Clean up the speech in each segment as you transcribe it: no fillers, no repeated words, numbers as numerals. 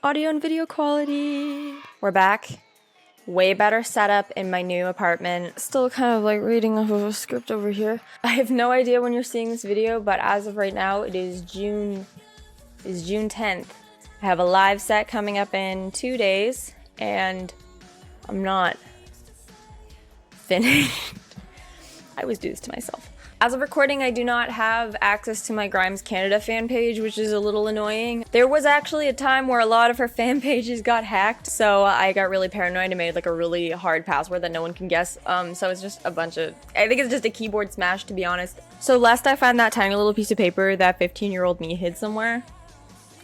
Audio and video quality. We're back. Way better setup in my new apartment. Still kind of like reading off of a script over here. I have no idea when you're seeing this video, but as of right now, it is June 10th. I have a live set coming up in 2 days, and I'm not finished. I always do this to myself. As of recording, I do not have access to my Grimes Canada fan page, which is a little annoying. There was actually a time where a lot of her fan pages got hacked, so I got really paranoid and made like a really hard password that no one can guess. So it's just a bunch of, I think it's just a keyboard smash, to be honest. So lest I find that tiny little piece of paper that 15-year-old me hid somewhere,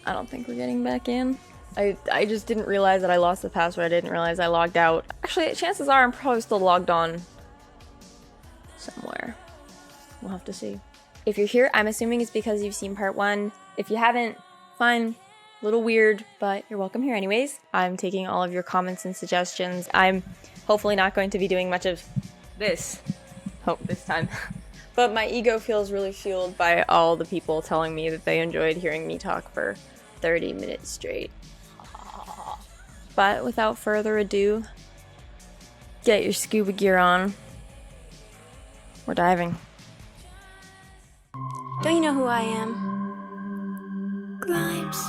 I don't think we're getting back in. I just didn't realize that I lost the password. I didn't realize I logged out. Actually, chances are I'm probably still logged on somewhere. We'll have to see. If you're here, I'm assuming it's because you've seen part 1. If you haven't, fine. A little weird, but you're welcome here anyways. I'm taking all of your comments and suggestions. I'm hopefully not going to be doing much of this. Hope this time. But my ego feels really fueled by all the people telling me that they enjoyed hearing me talk for 30 minutes straight. But without further ado, get your scuba gear on. We're diving. Don't you know who I am? Grimes.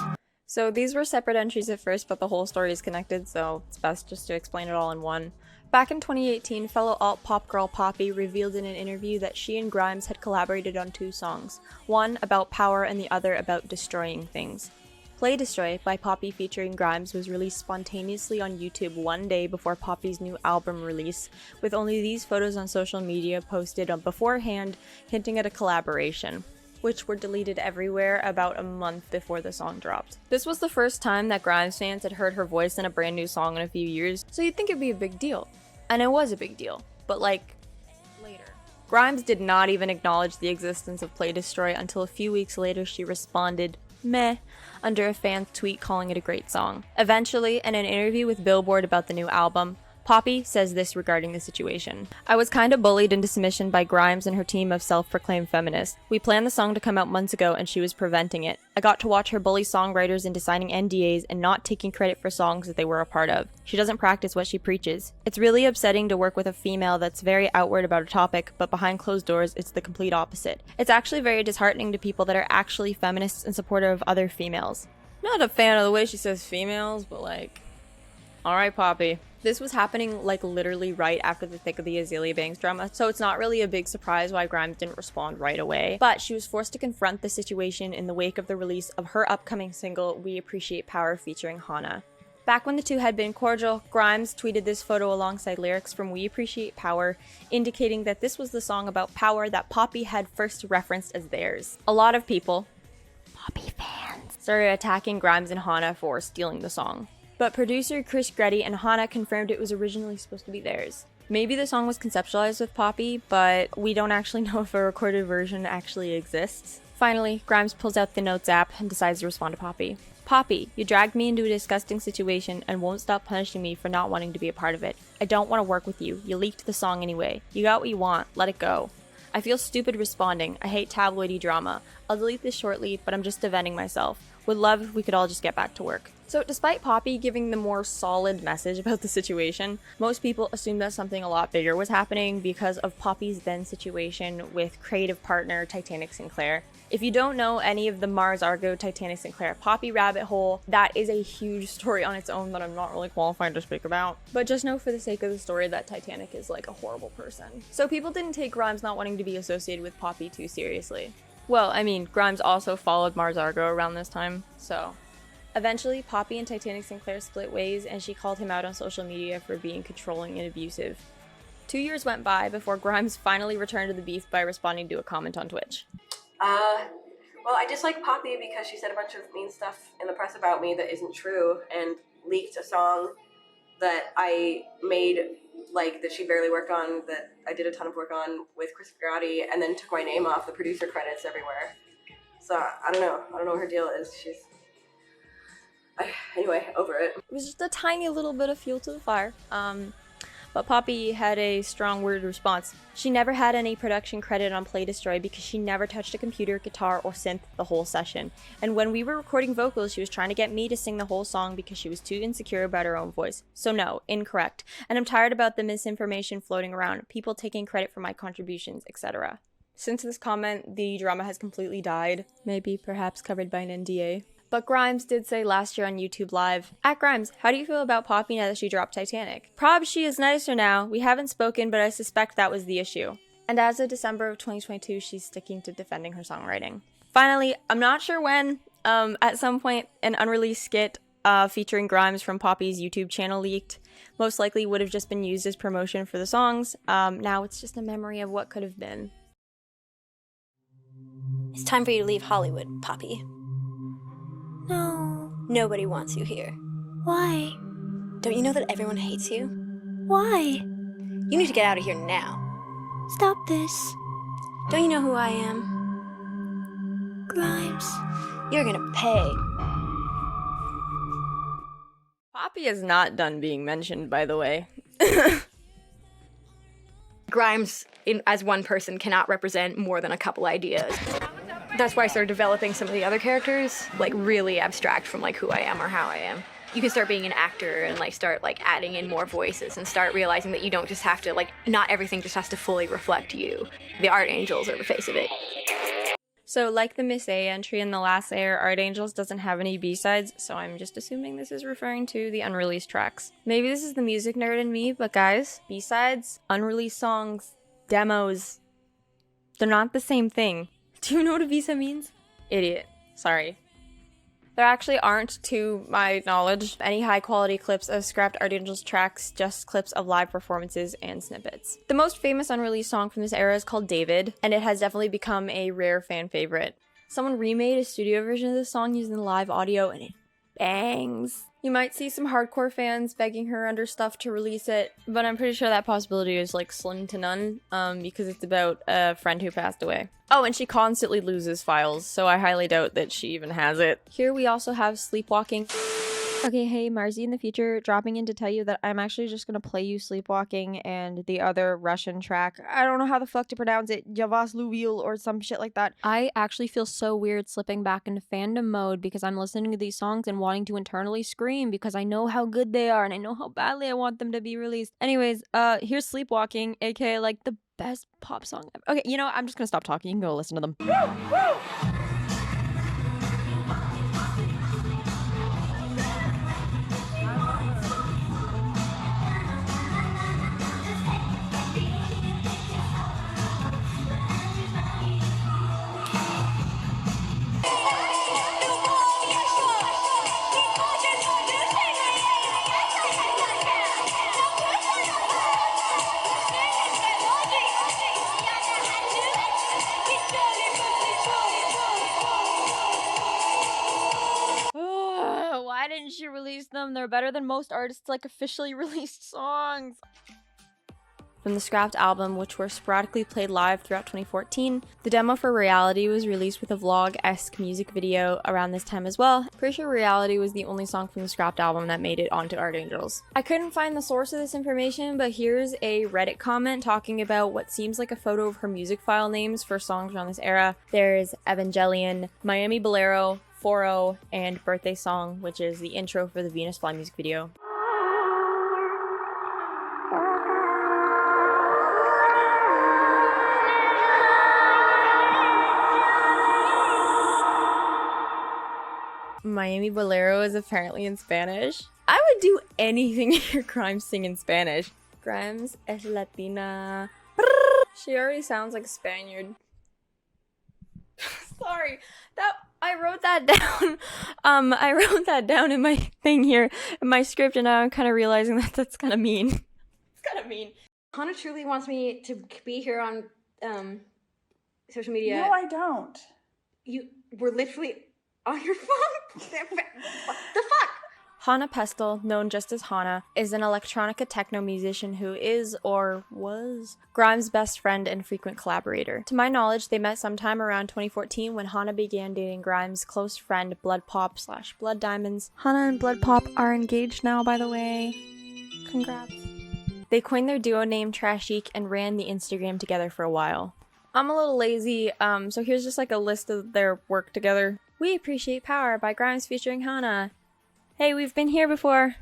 So these were separate entries at first, but the whole story is connected, so it's best just to explain it all in one. Back in 2018, fellow alt-pop girl Poppy revealed in an interview that she and Grimes had collaborated on 2 songs, one about power and the other about destroying things. Play Destroy by Poppy featuring Grimes was released spontaneously on YouTube one day before Poppy's new album release, with only these photos on social media posted on beforehand hinting at a collaboration, which were deleted everywhere about a month before the song dropped. This was the first time that Grimes fans had heard her voice in a brand new song in a few years, so you'd think it'd be a big deal. And it was a big deal, but like, later. Grimes did not even acknowledge the existence of Play Destroy until a few weeks later she responded, "Meh," under a fan's tweet calling it a great song. Eventually, in an interview with Billboard about the new album, Poppy says this regarding the situation. "I was kinda bullied into submission by Grimes and her team of self-proclaimed feminists. We planned the song to come out months ago and she was preventing it. I got to watch her bully songwriters into signing NDAs and not taking credit for songs that they were a part of. She doesn't practice what she preaches. It's really upsetting to work with a female that's very outward about a topic, but behind closed doors, it's the complete opposite. It's actually very disheartening to people that are actually feminists and supportive of other females." Not a fan of the way she says females, but like, alright Poppy. This was happening like literally right after the thick of the Azealia Banks drama, so it's not really a big surprise why Grimes didn't respond right away. But she was forced to confront the situation in the wake of the release of her upcoming single, We Appreciate Power featuring HANA. Back when the two had been cordial, Grimes tweeted this photo alongside lyrics from We Appreciate Power, indicating that this was the song about power that Poppy had first referenced as theirs. A lot of people, Poppy fans, started attacking Grimes and HANA for stealing the song. But producer Chris Gretty and HANA confirmed it was originally supposed to be theirs. Maybe the song was conceptualized with Poppy, but we don't actually know if a recorded version actually exists. Finally, Grimes pulls out the Notes app and decides to respond to Poppy. "Poppy, you dragged me into a disgusting situation and won't stop punishing me for not wanting to be a part of it. I don't want to work with you. You leaked the song anyway. You got what you want. Let it go. I feel stupid responding. I hate tabloidy drama. I'll delete this shortly, but I'm just defending myself. Would love if we could all just get back to work." So despite Poppy giving the more solid message about the situation, most people assumed that something a lot bigger was happening because of Poppy's then situation with creative partner Titanic Sinclair. If you don't know any of the Mars Argo Titanic Sinclair Poppy rabbit hole, that is a huge story on its own that I'm not really qualified to speak about. But just know for the sake of the story that Titanic is like a horrible person. So people didn't take Grimes not wanting to be associated with Poppy too seriously. Well, I mean, Grimes also followed Mars Argo around this time, so. Eventually, Poppy and Titanic Sinclair split ways, and she called him out on social media for being controlling and abusive. 2 years went by before Grimes finally returned to the beef by responding to a comment on Twitch. Well, I dislike Poppy because she said a bunch of mean stuff in the press about me that isn't true and leaked a song that I made, like, that she barely worked on, that I did a ton of work on with Chris Grotti, and then took my name off the producer credits everywhere. So, I don't know what her deal is. Anyway, over it. It was just a tiny little bit of fuel to the fire. but Poppy had a strong worded response. She never had any production credit on Play Destroy because she never touched a computer, guitar, or synth the whole session. And when we were recording vocals, she was trying to get me to sing the whole song because she was too insecure about her own voice. So no, incorrect. And I'm tired about the misinformation floating around, people taking credit for my contributions, etc. Since this comment, the drama has completely died. Maybe perhaps covered by an NDA. But Grimes did say last year on YouTube Live, "At Grimes, how do you feel about Poppy now that she dropped Titanic? Prob she is nicer now. We haven't spoken, but I suspect that was the issue." And as of December of 2022, she's sticking to defending her songwriting. Finally, I'm not sure when, at some point, an unreleased skit featuring Grimes from Poppy's YouTube channel leaked. Most likely would have just been used as promotion for the songs. Now it's just a memory of what could have been. It's time for you to leave Hollywood, Poppy. No. Nobody wants you here. Why? Don't you know that everyone hates you? Why? You need to get out of here now. Stop this. Don't you know who I am? Grimes. You're gonna pay. Poppy is not done being mentioned, by the way. Grimes, as one person, cannot represent more than a couple ideas. That's why I started developing some of the other characters, like really abstract from like who I am or how I am. You can start being an actor and like start like adding in more voices and start realizing that you don't just have to like, not everything just has to fully reflect you. The Art Angels are the face of it. So like the Miss A entry in the last layer, Art Angels doesn't have any B-sides, so I'm just assuming this is referring to the unreleased tracks. Maybe this is the music nerd in me, but guys, B-sides, unreleased songs, demos, they're not the same thing. Do you know what a visa means? Idiot. Sorry. There actually aren't, to my knowledge, any high-quality clips of scrapped Art Angels tracks, just clips of live performances and snippets. The most famous unreleased song from this era is called David, and it has definitely become a rare fan favorite. Someone remade a studio version of this song using the live audio, and it bangs. You might see some hardcore fans begging her under stuff to release it, but I'm pretty sure that possibility is like slim to none, because it's about a friend who passed away. Oh, and she constantly loses files, so I highly doubt that she even has it. Here we also have Sleepwalking. Okay, hey, Marzi in the future, dropping in to tell you that I'm actually just gonna play you Sleepwalking and the other Russian track. I don't know how the fuck to pronounce it, Javas Luvil or some shit like that. I actually feel so weird slipping back into fandom mode because I'm listening to these songs and wanting to internally scream because I know how good they are and I know how badly I want them to be released. Anyways, here's Sleepwalking, aka like the best pop song ever. Okay, you know what? I'm just gonna stop talking. You can go listen to them. Why didn't she release them? They're better than most artists' like officially released songs. From the scrapped album, which were sporadically played live throughout 2014, the demo for Reality was released with a vlog-esque music video around this time as well. Pretty sure Reality was the only song from the scrapped album that made it onto Art Angels. I couldn't find the source of this information, but here's a Reddit comment talking about what seems like a photo of her music file names for songs around this era. There's Evangelion, Miami Bolero, 4-0, and Birthday Song, which is the intro for the Venus Fly music video. Miami Bolero is apparently in Spanish. I would do anything to hear Grimes sing in Spanish. Grimes es Latina. She already sounds like a Spaniard. Sorry, I wrote that down. I wrote that down in my thing here, in my script, and now I'm kind of realizing that that's kind of mean. It's kind of mean. Hana truly wants me to be here on social media. No, I don't. You were literally on your phone? What the fuck? Hana Pestel, known just as Hana, is an electronica techno musician who is, or was, Grimes' best friend and frequent collaborator. To my knowledge, they met sometime around 2014 when Hana began dating Grimes' close friend Blood Pop / Blood Diamonds. Hana and Blood Pop are engaged now, by the way. Congrats. They coined their duo name Trashique and ran the Instagram together for a while. I'm a little lazy, so here's just like a list of their work together. We Appreciate Power by Grimes featuring HANA. Hey, we've been here before.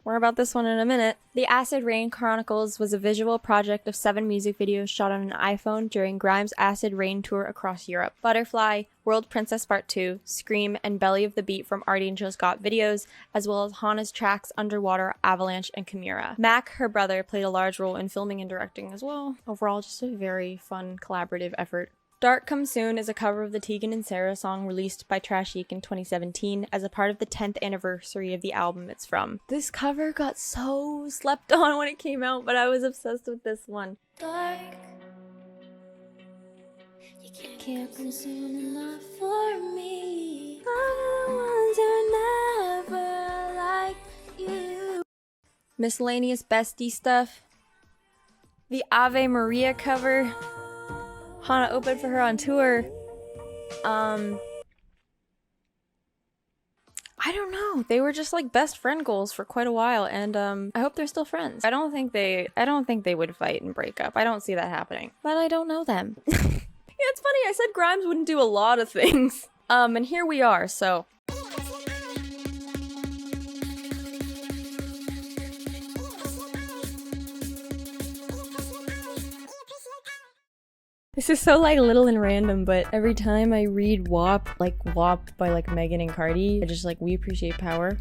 More about this one in a minute. The Acid Rain Chronicles was a visual project of 7 music videos shot on an iPhone during Grimes' Acid Rain tour across Europe. Butterfly, World Princess Part 2, Scream, and Belly of the Beat from Archangel's Got videos, as well as Hana's tracks Underwater, Avalanche, and Chimera. Mac, her brother, played a large role in filming and directing as well. Overall, just a very fun, collaborative effort. Dark Come Soon is a cover of the Tegan and Sara song released by Trashique in 2017 as a part of the 10th anniversary of the album it's from. This cover got so slept on when it came out, but I was obsessed with this one. Dark, you can't come soon enough for me. I'm the ones who never liked you. Miscellaneous bestie stuff. The Ave Maria cover. Hana opened for her on tour. I don't know. They were just like best friend goals for quite a while, and I hope they're still friends. I don't think they would fight and break up. I don't see that happening. But I don't know them. Yeah, it's funny. I said Grimes wouldn't do a lot of things. And here we are, so. This is so like little and random, but every time I read WAP, like WAP by like Megan and Cardi, I just like, we appreciate power.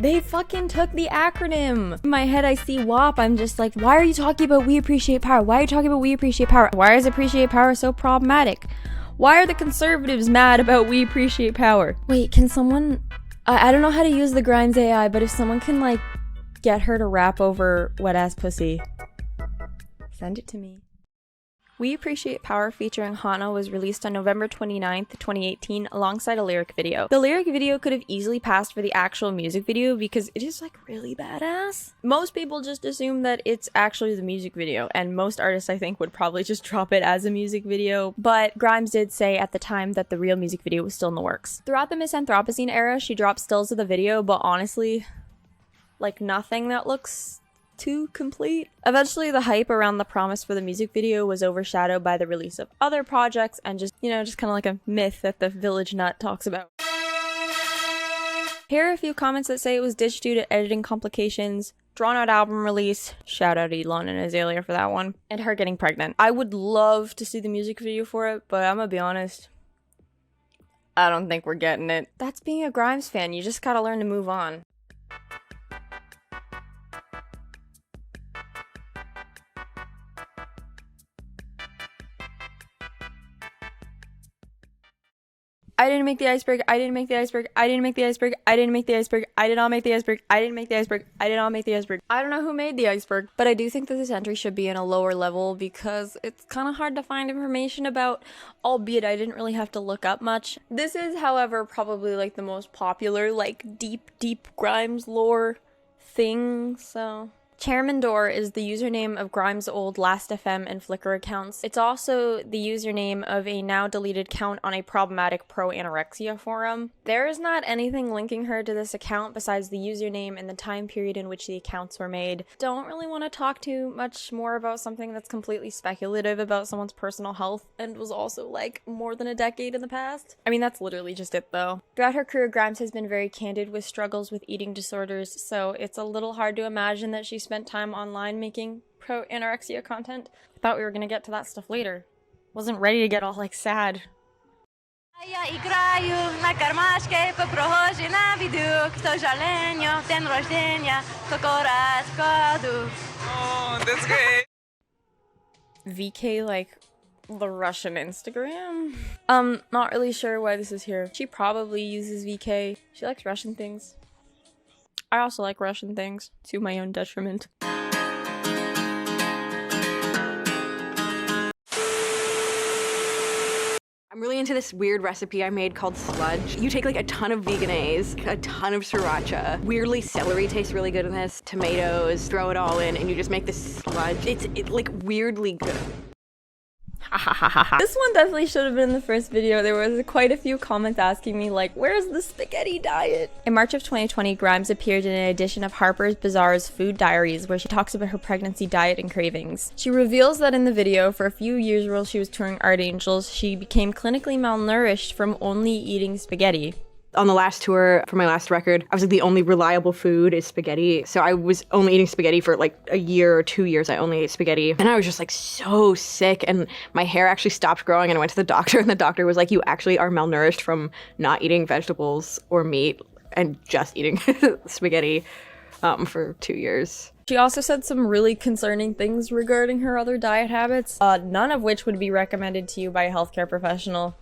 They fucking took the acronym. In my head, I see WAP, I'm just like, why are you talking about we appreciate power? Why are you talking about we appreciate power? Why is appreciate power so problematic? Why are the conservatives mad about we appreciate power? Wait, can someone, I don't know how to use the Grimes AI, but if someone can like get her to rap over wet ass pussy, send it to me. We Appreciate Power featuring Hana was released on November 29th, 2018 alongside a lyric video. The lyric video could have easily passed for the actual music video because it is like really badass. Most people just assume that it's actually the music video, and most artists I think would probably just drop it as a music video, but Grimes did say at the time that the real music video was still in the works. Throughout the Miss Anthropocene era, she dropped stills of the video, but honestly, like nothing that looks too complete. Eventually, the hype around the promise for the music video was overshadowed by the release of other projects and just, you know, just kind of like a myth that the Village Nut talks about. Here are a few comments that say it was ditched due to editing complications, drawn out album release, shout out Elon and Azalea for that one, and her getting pregnant. I would love to see the music video for it, but I'm gonna be honest, I don't think we're getting it. That's being a Grimes fan, you just gotta learn to move on. I didn't make the iceberg, I didn't make the iceberg, I didn't make the iceberg, I didn't make the iceberg, I did not make the iceberg, I didn't make the iceberg, I did not make the iceberg. I don't know who made the iceberg, but I do think that this entry should be in a lower level because it's kind of hard to find information about, albeit I didn't really have to look up much. This is, however, probably like the most popular, like deep Grimes lore thing, so. Chairmandore is the username of Grimes' old Last.fm and Flickr accounts. It's also the username of a now deleted account on a problematic pro-anorexia forum. There is not anything linking her to this account besides the username and the time period in which the accounts were made. Don't really want to talk too much more about something that's completely speculative about someone's personal health and was also like more than a decade in the past. I mean, that's literally just it though. Throughout her career, Grimes has been very candid with struggles with eating disorders, so it's a little hard to imagine that she spent time online making pro-anorexia content. I thought we were gonna get to that stuff later. Wasn't ready to get all like sad. Oh, that's great. VK like the Russian Instagram? Not really sure why this is here. She probably uses VK. She likes Russian things. I also like Russian things, to my own detriment. I'm really into this weird recipe I made called sludge. You take like a ton of veganaise, a ton of sriracha. Weirdly, celery tastes really good in this. Tomatoes, throw it all in, and you just make this sludge. It's like weirdly good. This one definitely should have been in the first video. There was quite a few comments asking me like, where's the spaghetti diet? In March of 2020, Grimes appeared in an edition of Harper's Bazaar's Food Diaries where she talks about her pregnancy diet and cravings. She reveals that in the video, for a few years while she was touring Art Angels, she became clinically malnourished from only eating spaghetti. On the last tour for my last record, I was like, the only reliable food is spaghetti. So I was only eating spaghetti for like a year or 2 years. I only ate spaghetti. And I was just like so sick. And my hair actually stopped growing. And I went to the doctor and the doctor was like, you actually are malnourished from not eating vegetables or meat and just eating spaghetti for 2 years. She also said some really concerning things regarding her other diet habits, none of which would be recommended to you by a healthcare professional.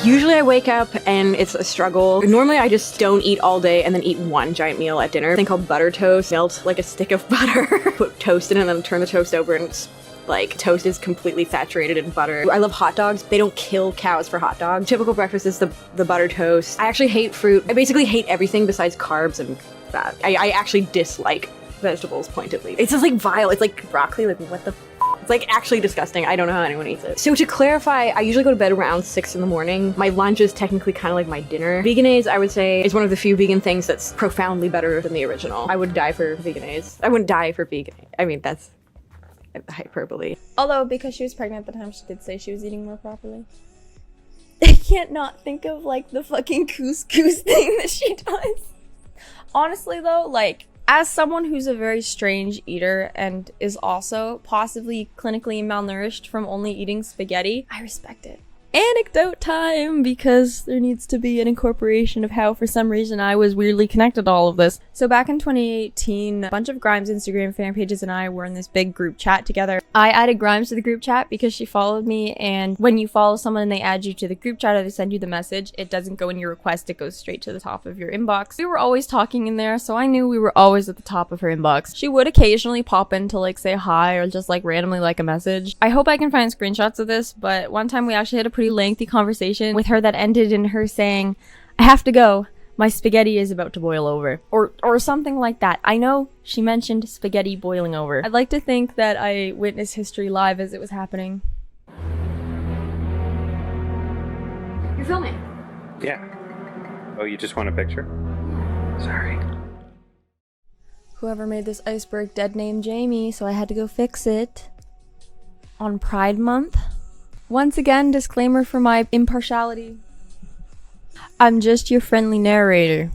Usually I wake up and it's a struggle. Normally I just don't eat all day and then eat one giant meal at dinner. A thing called butter toast. Melt like a stick of butter, put toast in it and then turn the toast over and it's like toast is completely saturated in butter. I love hot dogs. They don't kill cows for hot dogs. Typical breakfast is the butter toast. I actually hate fruit. I basically hate everything besides carbs and fat. I actually dislike vegetables pointedly. It's just like vile. It's like broccoli. Like what the It's like actually disgusting. I don't know how anyone eats it. So to clarify, I usually go to bed around 6 in the morning. My lunch is technically kind of like my dinner. Veganese, I would say, is one of the few vegan things that's profoundly better than the original. I would die for veganese. I wouldn't die for vegan. I mean, that's hyperbole. Although, because she was pregnant at the time, she did say she was eating more properly. I can't not think of, like, the fucking couscous thing that she does. Honestly, though, like, as someone who's a very strange eater and is also possibly clinically malnourished from only eating spaghetti, I respect it. Anecdote time, because there needs to be an incorporation of how for some reason I was weirdly connected to all of this. So back in 2018, a bunch of Grimes Instagram fan pages and I were in this big group chat together. I added Grimes to the group chat because she followed me, and when you follow someone and they add you to the group chat or they send you the message, it doesn't go in your request, it goes straight to the top of your inbox. We were always talking in there, so I knew we were always at the top of her inbox. She would occasionally pop in to like say hi or just like randomly like a message. I hope I can find screenshots of this, but one time we actually had a pretty lengthy conversation with her that ended in her saying, "I have to go. My spaghetti is about to boil over." Or something like that. I know she mentioned spaghetti boiling over. I'd like to think that I witnessed history live as it was happening. You're filming? Yeah. Oh, you just want a picture? Sorry. Whoever made this iceberg dead named Jamie, so I had to go fix it. On Pride Month. Once again, disclaimer for my impartiality. I'm just your friendly narrator.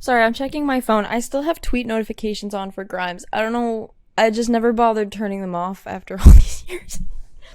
Sorry, I'm checking my phone. I still have tweet notifications on for Grimes. I don't know, I just never bothered turning them off after all these years.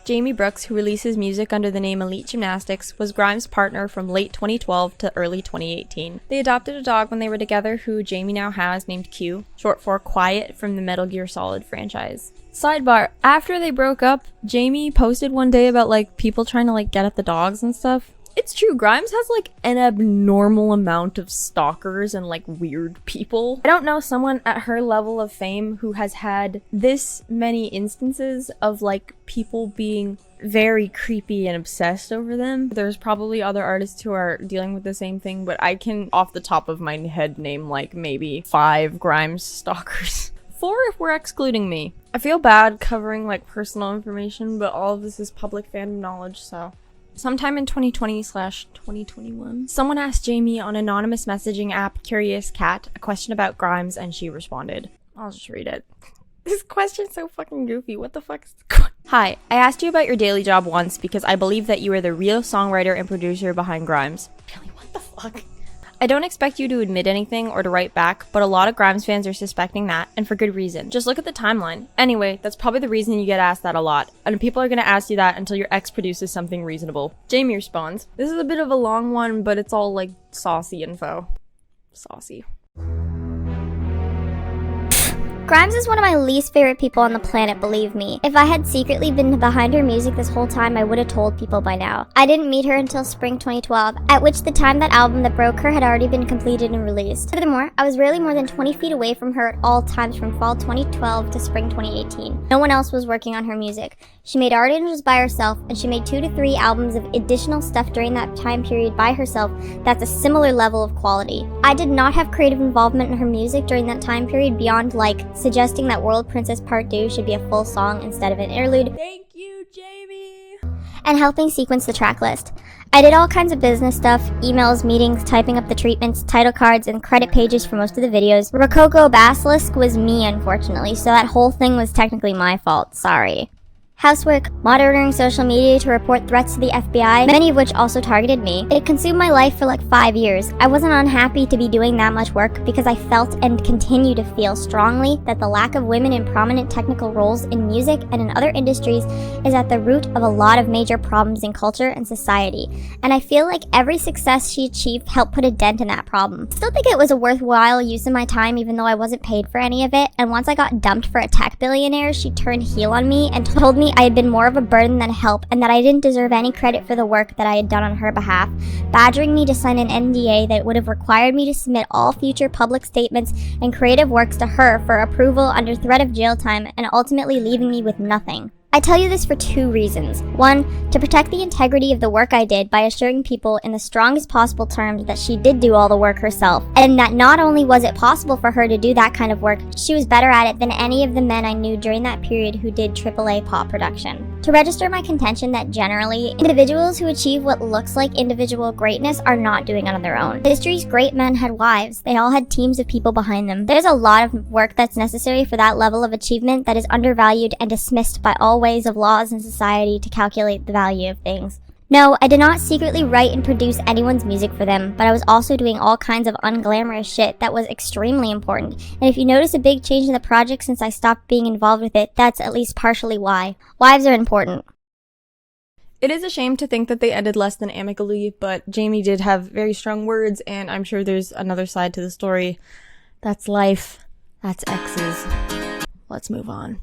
Jaime Brooks, who releases music under the name Elite Gymnastics, was Grimes' partner from late 2012 to early 2018. They adopted a dog when they were together who Jamie now has named Q, short for Quiet from the Metal Gear Solid franchise. Sidebar, after they broke up, Jamie posted one day about like people trying to like get at the dogs and stuff. It's true, Grimes has like an abnormal amount of stalkers and like weird people. I don't know someone at her level of fame who has had this many instances of like people being very creepy and obsessed over them. There's probably other artists who are dealing with the same thing, but I can off the top of my head name like maybe 5 Grimes stalkers. 4 if we're excluding me. I feel bad covering like personal information, but all of this is public fandom knowledge, so. Sometime in 2020/2021, someone asked Jamie on anonymous messaging app Curious Cat a question about Grimes, and she responded. I'll just read it. This question's so fucking goofy. What the fuck is this? Hi, I asked you about your daily job once because I believe that you are the real songwriter and producer behind Grimes. Really, what the fuck? I don't expect you to admit anything or to write back, but a lot of Grimes fans are suspecting that, and for good reason. Just look at the timeline. Anyway, that's probably the reason you get asked that a lot, and people are gonna ask you that until your ex produces something reasonable. Jamie responds, "This is a bit of a long one, but it's all like saucy info." Saucy. Grimes is one of my least favorite people on the planet, believe me. If I had secretly been behind her music this whole time, I would have told people by now. I didn't meet her until spring 2012, at which the time that album that broke her had already been completed and released. Furthermore, I was rarely more than 20 feet away from her at all times from fall 2012 to spring 2018. No one else was working on her music. She made Art Angels by herself, and she made 2 to 3 albums of additional stuff during that time period by herself that's a similar level of quality. I did not have creative involvement in her music during that time period beyond, like, suggesting that World Princess Part 2 should be a full song instead of an interlude. Thank you, Jamie! And helping sequence the track list. I did all kinds of business stuff, emails, meetings, typing up the treatments, title cards, and credit pages for most of the videos. Rococo Basilisk was me, unfortunately, so that whole thing was technically my fault. Sorry. Housework, monitoring social media to report threats to the FBI, many of which also targeted me. It consumed my life for like 5 years. I wasn't unhappy to be doing that much work because I felt and continue to feel strongly that the lack of women in prominent technical roles in music and in other industries is at the root of a lot of major problems in culture and society. And I feel like every success she achieved helped put a dent in that problem. Still think it was a worthwhile use of my time even though I wasn't paid for any of it. And once I got dumped for a tech billionaire, she turned heel on me and told me I had been more of a burden than help and that I didn't deserve any credit for the work that I had done on her behalf, badgering me to sign an NDA that would have required me to submit all future public statements and creative works to her for approval under threat of jail time and ultimately leaving me with nothing. I tell you this for 2 reasons. 1, to protect the integrity of the work I did by assuring people in the strongest possible terms that she did do all the work herself, and that not only was it possible for her to do that kind of work, she was better at it than any of the men I knew during that period who did AAA pop production. To register my contention that generally, individuals who achieve what looks like individual greatness are not doing it on their own. History's great men had wives. They all had teams of people behind them. There's a lot of work that's necessary for that level of achievement that is undervalued and dismissed by all ways of laws in society to calculate the value of things. No, I did not secretly write and produce anyone's music for them, but I was also doing all kinds of unglamorous shit that was extremely important. And if you notice a big change in the project since I stopped being involved with it, that's at least partially why. Wives are important. It is a shame to think that they ended less than amicably, but Jamie did have very strong words, and I'm sure there's another side to the story. That's life. That's exes. Let's move on.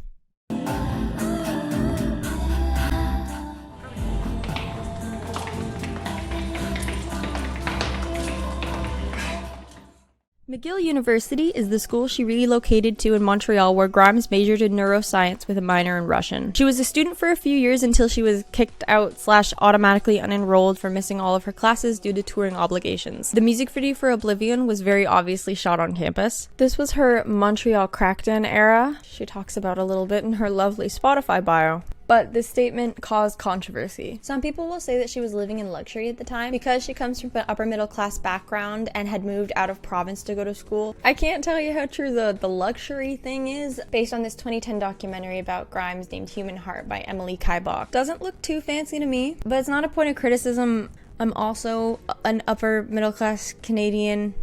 McGill University is the school she relocated to in Montreal, where Grimes majored in neuroscience with a minor in Russian. She was a student for a few years until she was kicked out / automatically unenrolled for missing all of her classes due to touring obligations. The music video for Oblivion was very obviously shot on campus. This was her Montreal crackdown era. She talks about a little bit in her lovely Spotify bio. But this statement caused controversy. Some people will say that she was living in luxury at the time because she comes from an upper middle class background and had moved out of province to go to school. I can't tell you how true the luxury thing is based on this 2010 documentary about Grimes named Human Heart by Emily Kaibach. Doesn't look too fancy to me, but it's not a point of criticism. I'm also an upper middle class Canadian.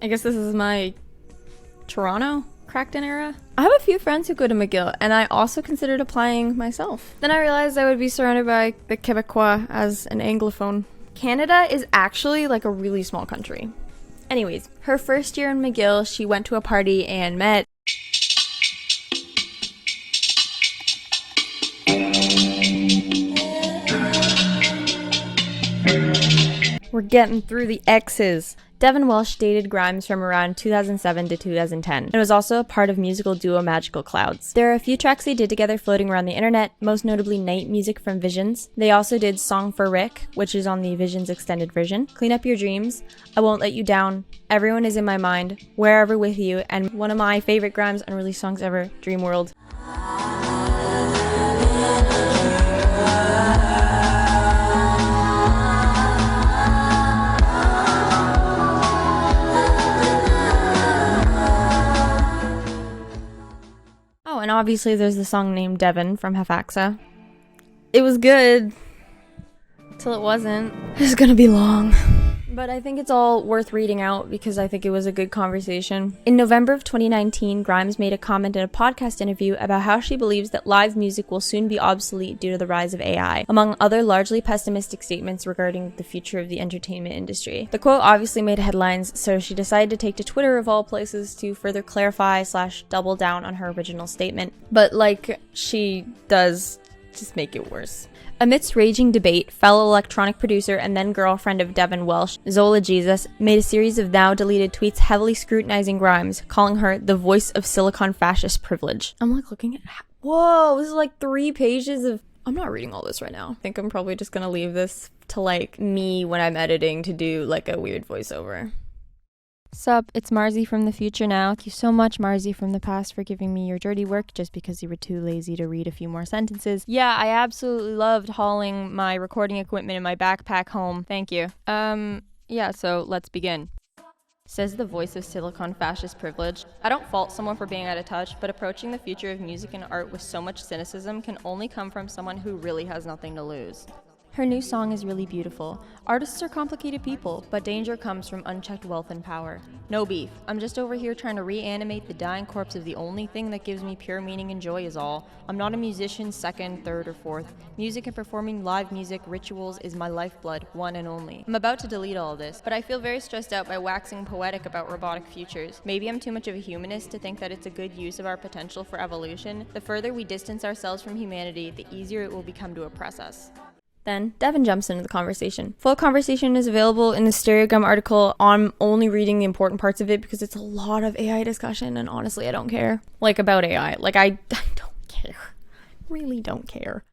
I guess this is my Toronto crackdown era. I have a few friends who go to McGill, and I also considered applying myself. Then I realized I would be surrounded by the Quebecois as an anglophone. Canada is actually like a really small country. Anyways, her first year in McGill, she went to a party and met We're getting through the X's. Devon Welsh dated Grimes from around 2007 to 2010 and was also a part of musical duo Magical Clouds. There are a few tracks they did together floating around the internet, most notably Night Music from Visions. They also did Song for Rick, which is on the Visions extended version, Clean Up Your Dreams, I Won't Let You Down, Everyone Is in My Mind, Wherever With You, and one of my favorite Grimes unreleased songs ever, Dream World. And obviously there's the song named Devon from Hafaxa. It was good. Till it wasn't. It's gonna be long. But I think it's all worth reading out because I think it was a good conversation. In November of 2019, Grimes made a comment in a podcast interview about how she believes that live music will soon be obsolete due to the rise of AI, among other largely pessimistic statements regarding the future of the entertainment industry. The quote obviously made headlines, so she decided to take to Twitter of all places to further clarify / double down on her original statement. But like she does, just make it worse. Amidst raging debate, fellow electronic producer and then girlfriend of Devon Welsh, Zola Jesus, made a series of now-deleted tweets heavily scrutinizing Grimes, calling her the voice of Silicon fascist privilege. I'm like looking at... Whoa, this is like 3 pages of... I'm not reading all this right now. I think I'm probably just gonna leave this to like me when I'm editing to do like a weird voiceover. Sup, it's Marzi from the future now. Thank you so much, Marzi from the past, for giving me your dirty work just because you were too lazy to read a few more sentences. Yeah, I absolutely loved hauling my recording equipment in my backpack home. Thank you. Yeah, so let's begin. Says the voice of silicon fascist privilege. I don't fault someone for being out of touch, but approaching the future of music and art with so much cynicism can only come from someone who really has nothing to lose. Her new song is really beautiful. Artists are complicated people, but danger comes from unchecked wealth and power. No beef. I'm just over here trying to reanimate the dying corpse of the only thing that gives me pure meaning and joy is all. I'm not a musician second, third, or fourth. Music and performing live music rituals is my lifeblood, one and only. I'm about to delete all of this, but I feel very stressed out by waxing poetic about robotic futures. Maybe I'm too much of a humanist to think that it's a good use of our potential for evolution. The further we distance ourselves from humanity, the easier it will become to oppress us. Then, Devon jumps into the conversation. Full conversation is available in the Stereogum article. I'm only reading the important parts of it because it's a lot of AI discussion, and honestly, I don't care. Like, about AI. Like, I don't care. Really don't care.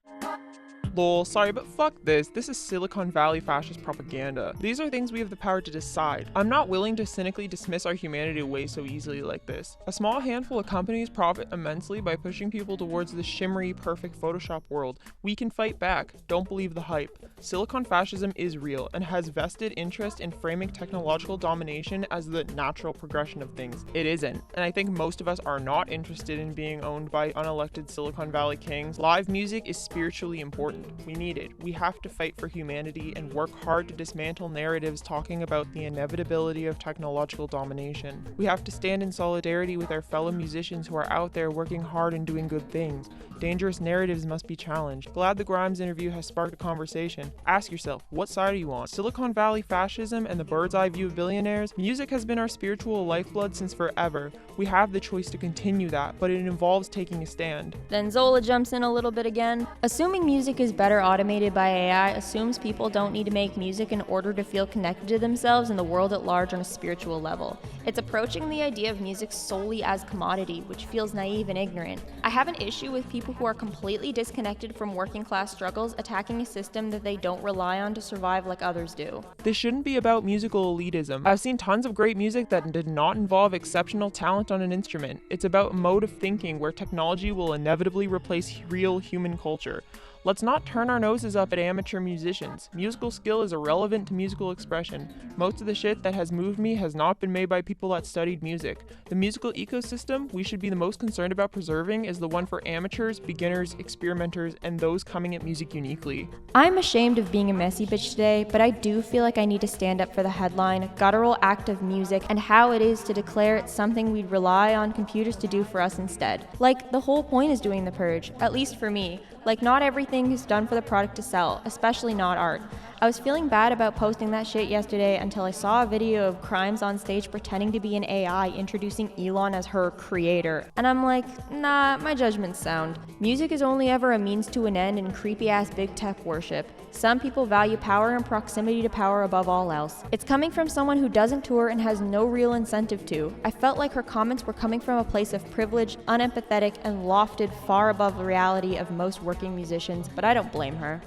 Lol, sorry, but fuck this. This is Silicon Valley fascist propaganda. These are things we have the power to decide. I'm not willing to cynically dismiss our humanity away so easily like this. A small handful of companies profit immensely by pushing people towards the shimmery, perfect Photoshop world. We can fight back. Don't believe the hype. Silicon fascism is real and has vested interest in framing technological domination as the natural progression of things. It isn't, and I think most of us are not interested in being owned by unelected Silicon Valley kings. Live music is spiritually important. We need it. We have to fight for humanity and work hard to dismantle narratives talking about the inevitability of technological domination. We have to stand in solidarity with our fellow musicians who are out there working hard and doing good things. Dangerous narratives must be challenged. Glad the Grimes interview has sparked a conversation. Ask yourself, what side are you on? Silicon Valley fascism and the bird's eye view of billionaires? Music has been our spiritual lifeblood since forever. We have the choice to continue that, but it involves taking a stand. Then Zola jumps in a little bit again. Assuming music is better automated by AI assumes people don't need to make music in order to feel connected to themselves and the world at large on a spiritual level. It's approaching the idea of music solely as commodity, which feels naive and ignorant. I have an issue with people who are completely disconnected from working class struggles attacking a system that they don't rely on to survive like others do. This shouldn't be about musical elitism. I've seen tons of great music that did not involve exceptional talent on an instrument. It's about a mode of thinking where technology will inevitably replace real human culture. Let's not turn our noses up at amateur musicians. Musical skill is irrelevant to musical expression. Most of the shit that has moved me has not been made by people that studied music. The musical ecosystem we should be the most concerned about preserving is the one for amateurs, beginners, experimenters, and those coming at music uniquely. I'm ashamed of being a messy bitch today, but I do feel like I need to stand up for the headline, guttural act of music, and how it is to declare it's something we'd rely on computers to do for us instead. Like, the whole point is doing the purge, at least for me. Like, not everything is done for the product to sell, especially not art. I was feeling bad about posting that shit yesterday until I saw a video of Grimes on stage pretending to be an AI introducing Elon as her creator. And I'm like, nah, my judgment's sound. Music is only ever a means to an end in creepy-ass big tech worship. Some people value power and proximity to power above all else. It's coming from someone who doesn't tour and has no real incentive to. I felt like her comments were coming from a place of privilege, unempathetic, and lofted far above the reality of most working musicians, but I don't blame her.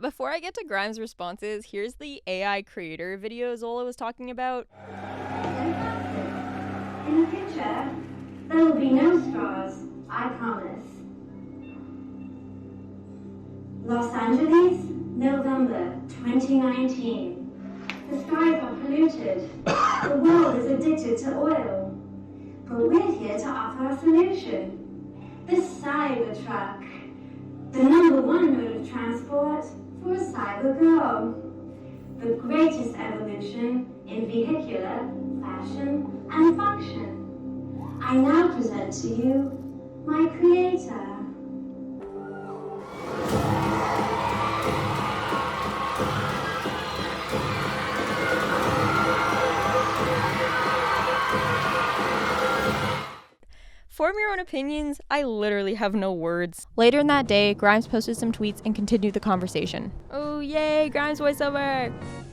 Before I get to Grimes' responses, here's the AI creator video Zola was talking about. In the picture, there will be no straws, I promise. Los Angeles, November 2019. The skies are polluted. The world is addicted to oil. But we're here to offer a solution. The Cybertruck. The number one mode of transport for a cyber girl. The greatest evolution in vehicular, fashion, and function. I now present to you my creator. Form your own opinions. I literally have no words. Later in that day, Grimes posted some tweets and continued the conversation. Oh yay, Grimes voiceover!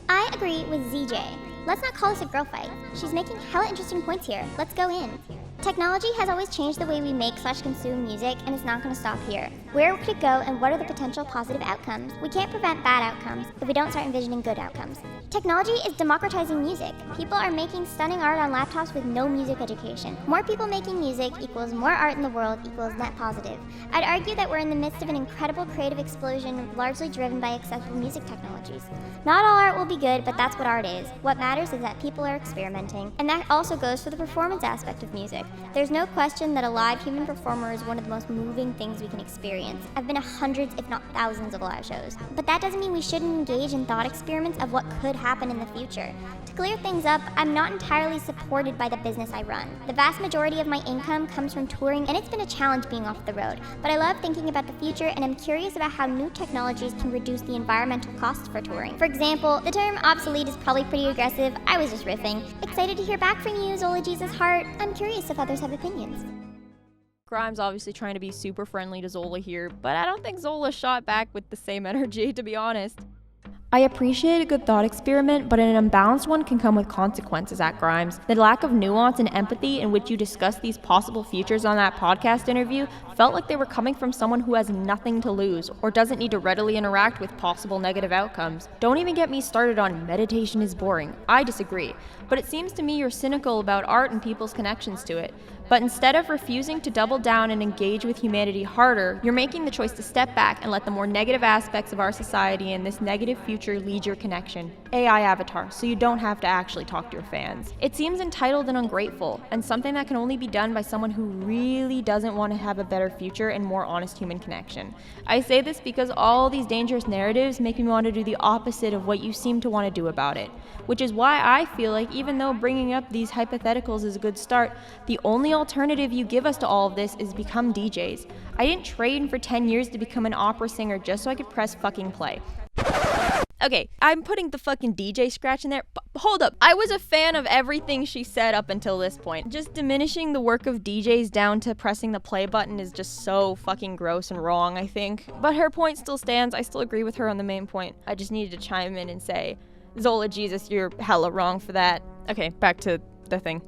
I agree with ZJ. Let's not call this a girl fight. She's making hella interesting points here. Let's go in. Technology has always changed the way we make/consume music, and it's not going to stop here. Where could it go, and what are the potential positive outcomes? We can't prevent bad outcomes if we don't start envisioning good outcomes. Technology is democratizing music. People are making stunning art on laptops with no music education. More people making music equals more art in the world equals net positive. I'd argue that we're in the midst of an incredible creative explosion largely driven by accessible music technologies. Not all art will be good, but that's what art is. What matters is that people are experimenting, and that also goes for the performance aspect of music. There's no question that a live human performer is one of the most moving things we can experience. I've been to hundreds, if not thousands, of live shows. But that doesn't mean we shouldn't engage in thought experiments of what could happen in the future. To clear things up, I'm not entirely supported by the business I run. The vast majority of my income comes from touring, and it's been a challenge being off the road. But I love thinking about the future, and I'm curious about how new technologies can reduce the environmental costs for touring. For example, the term obsolete is probably pretty aggressive. I was just riffing. Excited to hear back from you, Zola Jesus Heart. I'm curious if others have opinions. Grimes obviously trying to be super friendly to Zola here, but I don't think Zola shot back with the same energy, to be honest. I appreciate a good thought experiment, but an unbalanced one can come with consequences at Grimes. The lack of nuance and empathy in which you discuss these possible futures on that podcast interview felt like they were coming from someone who has nothing to lose or doesn't need to readily interact with possible negative outcomes. Don't even get me started on meditation is boring. I disagree, but it seems to me you're cynical about art and people's connections to it. But instead of refusing to double down and engage with humanity harder, you're making the choice to step back and let the more negative aspects of our society and this negative future lead your connection. AI avatar, so you don't have to actually talk to your fans. It seems entitled and ungrateful, and something that can only be done by someone who really doesn't want to have a better future and more honest human connection. I say this because all these dangerous narratives make me want to do the opposite of what you seem to want to do about it. Which is why I feel like even though bringing up these hypotheticals is a good start, the only alternative you give us to all of this is become DJs. I didn't train for 10 years to become an opera singer just so I could press fucking play. Okay, I'm putting the fucking DJ scratch in there. Hold up, I was a fan of everything she said up until this point. Just diminishing the work of DJs down to pressing the play button is just so fucking gross and wrong, I think. But her point still stands. I still agree with her on the main point. I just needed to chime in and say, Zola Jesus, you're hella wrong for that. Okay, back to the thing.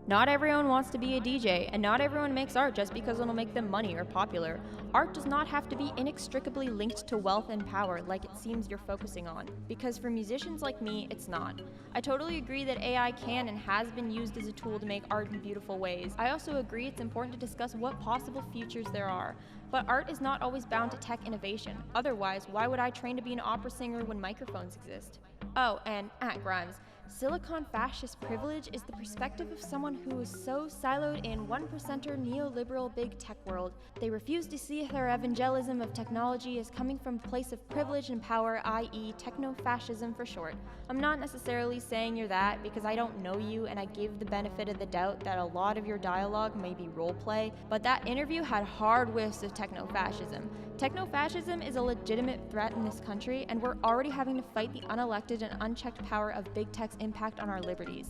Not everyone wants to be a DJ, and not everyone makes art just because it'll make them money or popular. Art does not have to be inextricably linked to wealth and power like it seems you're focusing on, because for musicians like me, it's not. I totally agree that AI can and has been used as a tool to make art in beautiful ways. I also agree it's important to discuss what possible futures there are. But art is not always bound to tech innovation. Otherwise, why would I train to be an opera singer when microphones exist? Oh, and at Grimes, Silicon fascist privilege is the perspective of someone who is so siloed in 1%er neoliberal big tech world. They refuse to see their evangelism of technology as coming from a place of privilege and power, i.e. techno-fascism for short. I'm not necessarily saying you're that because I don't know you and I give the benefit of the doubt that a lot of your dialogue may be roleplay, but that interview had hard whiffs of techno-fascism. Techno-fascism is a legitimate threat in this country, and we're already having to fight the unelected and unchecked power of big tech's impact on our liberties.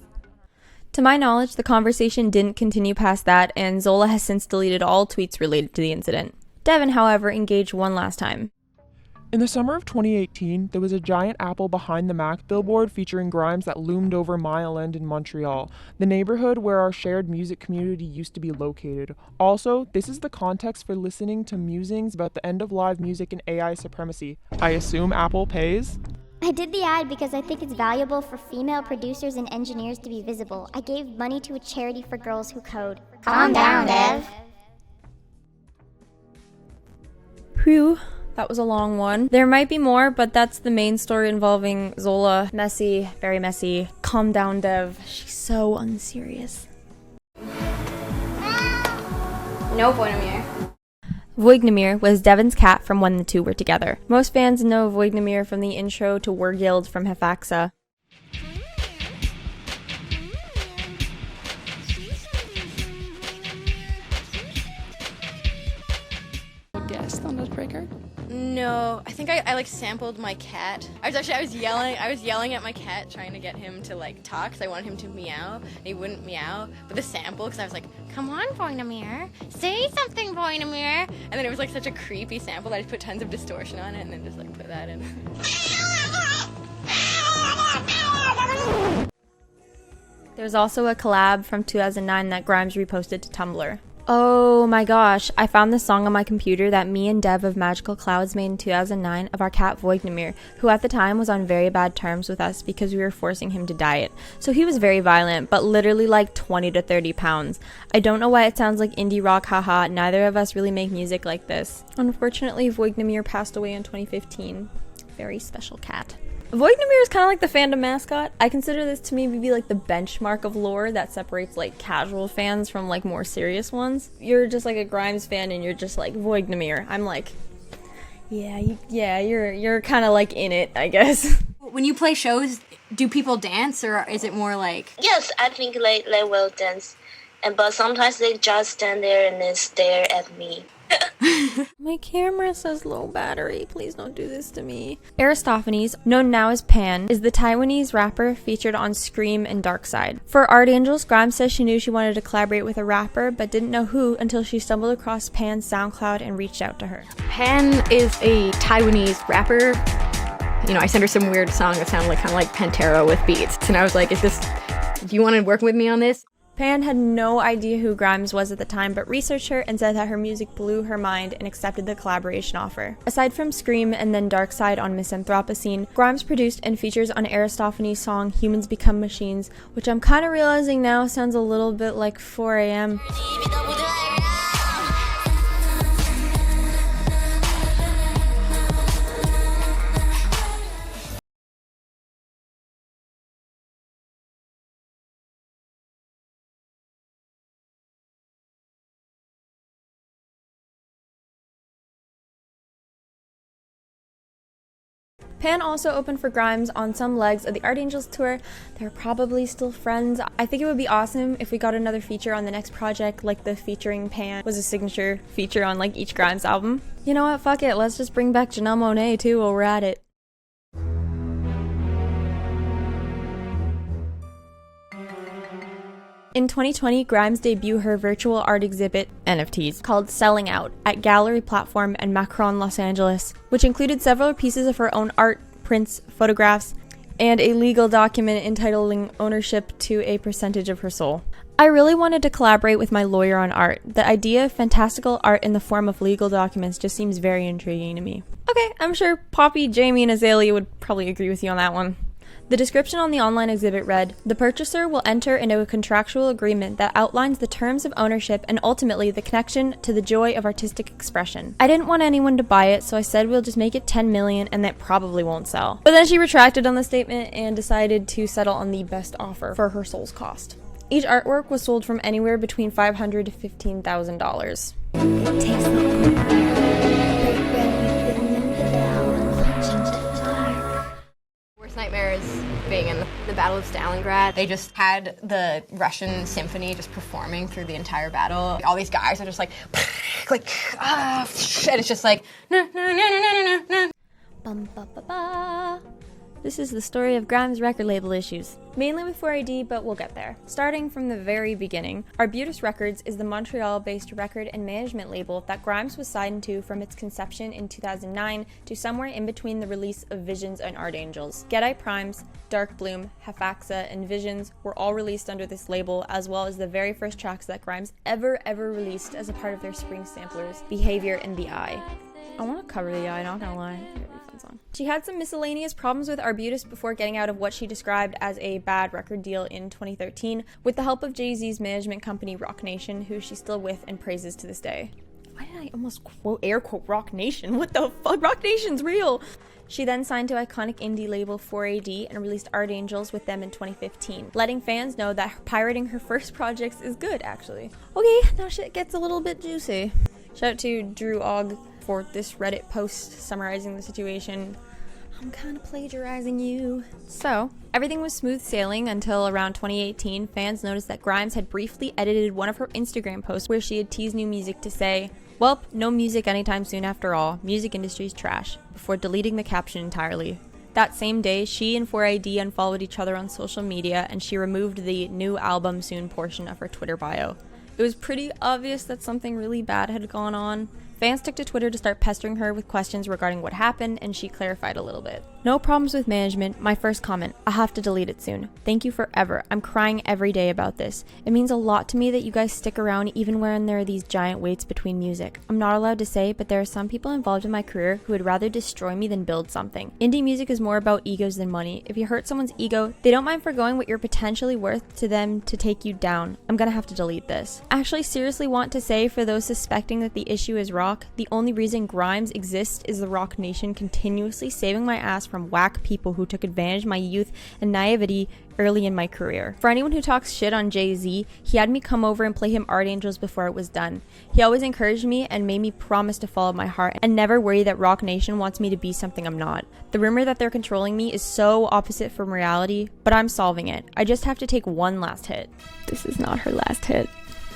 To my knowledge, the conversation didn't continue past that, and Zola has since deleted all tweets related to the incident. Devon, however, engaged one last time. In the summer of 2018, there was a giant Apple Behind the Mac billboard featuring Grimes that loomed over Mile End in Montreal, the neighborhood where our shared music community used to be located. Also, this is the context for listening to musings about the end of live music and AI supremacy. I assume Apple pays? I did the ad because I think it's valuable for female producers and engineers to be visible. I gave money to a charity for girls who code. Calm down, Dev. Whew. That was a long one. There might be more, but that's the main story involving Zola. Messy, very messy. Calm down, Dev. She's so unserious. No, Voignamir. Voignamir was Devon's cat from when the two were together. Most fans know Voignamir from the intro to Wergild from Hefaxa. Guest on this breaker? No, I think I like sampled my cat. I was yelling at my cat trying to get him to like talk because I wanted him to meow and he wouldn't meow. But the sample, because I was like, come on, Voignamir, say something, Voignamir. And then it was like such a creepy sample that I just put tons of distortion on it and then just like put that in. There's also a collab from 2009 that Grimes reposted to Tumblr. Oh my gosh, I found this song on my computer that me and Dev of Magical Clouds made in 2009 of our cat Voignamir, who at the time was on very bad terms with us because we were forcing him to diet. So he was very violent, but literally like 20 to 30 pounds. I don't know why it sounds like indie rock, haha, neither of us really make music like this. Unfortunately, Voignamir passed away in 2015. Very special cat. Voignamir is kind of like the fandom mascot. I consider this to maybe be like the benchmark of lore that separates like casual fans from like more serious ones. You're just like a Grimes fan and you're just like Voignamir. I'm like, you're kind of like in it, I guess. When you play shows, do people dance or is it more like? Yes, I think they will dance, but sometimes they just stand there and they stare at me. My camera says low battery. Please don't do this to me. Aristophanes, known now as Pan, is the Taiwanese rapper featured on Scream and Darkside. For Art Angels, Grimes says she knew she wanted to collaborate with a rapper, but didn't know who until she stumbled across Pan's SoundCloud and reached out to her. Pan is a Taiwanese rapper. You know, I sent her some weird song that sounded like kind of like Pantera with beats, and I was like, do you want to work with me on this? Pan had no idea who Grimes was at the time, but researched her and said that her music blew her mind and accepted the collaboration offer. Aside from Scream and then Darkside on Misanthropocene, Grimes produced and features on Aristophanes' song Humans Become Machines, which I'm kind of realizing now sounds a little bit like 4 a.m. Pan also opened for Grimes on some legs of the Art Angels tour. They're probably still friends. I think it would be awesome if we got another feature on the next project, like the featuring Pan was a signature feature on like each Grimes album. You know what, fuck it, let's just bring back Janelle Monáe too while we're at it. In 2020, Grimes debuted her virtual art exhibit, NFTs, called Selling Out, at Gallery Platform and Macron, Los Angeles, which included several pieces of her own art, prints, photographs, and a legal document entitling ownership to a percentage of her soul. I really wanted to collaborate with my lawyer on art. The idea of fantastical art in the form of legal documents just seems very intriguing to me. Okay, I'm sure Poppy, Jamie, and Azalea would probably agree with you on that one. The description on the online exhibit read, "The purchaser will enter into a contractual agreement that outlines the terms of ownership and ultimately the connection to the joy of artistic expression." I didn't want anyone to buy it, so I said we'll just make it 10 million and that probably won't sell. But then she retracted on the statement and decided to settle on the best offer for her soul's cost. Each artwork was sold from anywhere between $500 to $15,000. Nightmare is being in the Battle of Stalingrad. They just had the Russian symphony just performing through the entire battle. All these guys are just like and it's just like na na na na na na. Bum, ba, ba, ba. This is the story of Grimes' record label issues, mainly with 4AD, but we'll get there. Starting from the very beginning, Arbutus Records is the Montreal-based record and management label that Grimes was signed to from its conception in 2009 to somewhere in between the release of Visions and Art Angels. Get Primes, Dark Bloom, Hafaxa, and Visions were all released under this label, as well as the very first tracks that Grimes ever released as a part of their Spring Samplers, Behavior and The Eye. I want to cover The Eye, not gonna lie. Song. She had some miscellaneous problems with Arbutus before getting out of what she described as a bad record deal in 2013 with the help of Jay-Z's management company Roc Nation, who she's still with and praises to this day. Why did I almost air quote Roc Nation? What the fuck? Roc Nation's real! She then signed to iconic indie label 4AD and released Art Angels with them in 2015, letting fans know that pirating her first projects is good, actually. Okay, now shit gets a little bit juicy. Shout out to Drew Ogg for this Reddit post summarizing the situation. I'm kind of plagiarizing you. So, everything was smooth sailing until around 2018, fans noticed that Grimes had briefly edited one of her Instagram posts where she had teased new music to say, "Welp, no music anytime soon after all, music industry's trash," before deleting the caption entirely. That same day, she and 4AD unfollowed each other on social media and she removed the "new album soon" portion of her Twitter bio. It was pretty obvious that something really bad had gone on. Fans took to Twitter to start pestering her with questions regarding what happened, and she clarified a little bit. No problems with management. My first comment, I'll have to delete it soon. Thank you forever. I'm crying every day about this. It means a lot to me that you guys stick around even when there are these giant waits between music. I'm not allowed to say, but there are some people involved in my career who would rather destroy me than build something. Indie music is more about egos than money. If you hurt someone's ego, they don't mind forgoing what you're potentially worth to them to take you down. I'm gonna have to delete this. I actually seriously want to say, for those suspecting that the issue is rock, the only reason Grimes exists is the Rock Nation continuously saving my ass from whack people who took advantage of my youth and naivety early in my career. For anyone who talks shit on Jay-Z, he had me come over and play him Art Angels before it was done. He always encouraged me and made me promise to follow my heart and never worry that Rock Nation wants me to be something I'm not. The rumor that they're controlling me is so opposite from reality, but I'm solving it. I just have to take one last hit. This is not her last hit.